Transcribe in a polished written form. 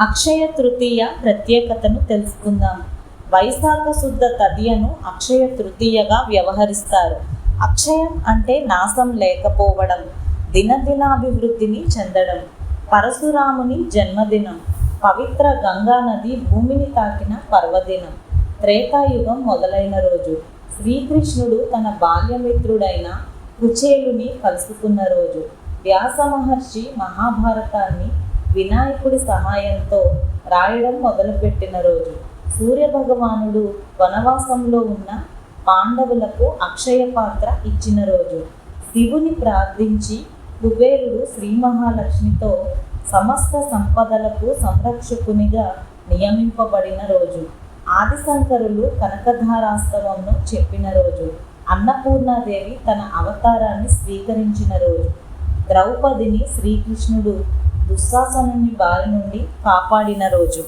అక్షయ తృతీయ ప్రత్యేకతను తెలుసుకుందాం. వైశాఖ శుద్ధ తదియను అక్షయ తృతీయగా వ్యవహరిస్తారు. అక్షయం అంటే నాశం లేకపోవడం, దినదినాభివృద్ధిని చెందడం. పరశురాముని జన్మదినం, పవిత్ర గంగా నది భూమిని తాకిన పర్వదినం, త్రేతాయుగం మొదలైన రోజు, శ్రీకృష్ణుడు తన బాల్యమిత్రుడైన కుచేలుని కలుసుకున్న రోజు, వ్యాస మహర్షి మహాభారతాన్ని వినాయకుడి సహాయంతో రాయడం మొదలుపెట్టిన రోజు, సూర్యభగవానుడు వనవాసంలో ఉన్న పాండవులకు అక్షయ పాత్ర ఇచ్చిన రోజు, శివుని ప్రార్థించి కుబేరుడు శ్రీ మహాలక్ష్మితో సమస్త సంపదలకు సంరక్షకునిగా నియమింపబడిన రోజు, ఆదిశంకరులు కనకధారాస్తవంను చెప్పిన రోజు, అన్నపూర్ణాదేవి తన అవతారాన్ని స్వీకరించిన రోజు, ద్రౌపదిని శ్రీకృష్ణుడు దుశ్శాసనుని బారి నుండి కాపాడిన రోజు.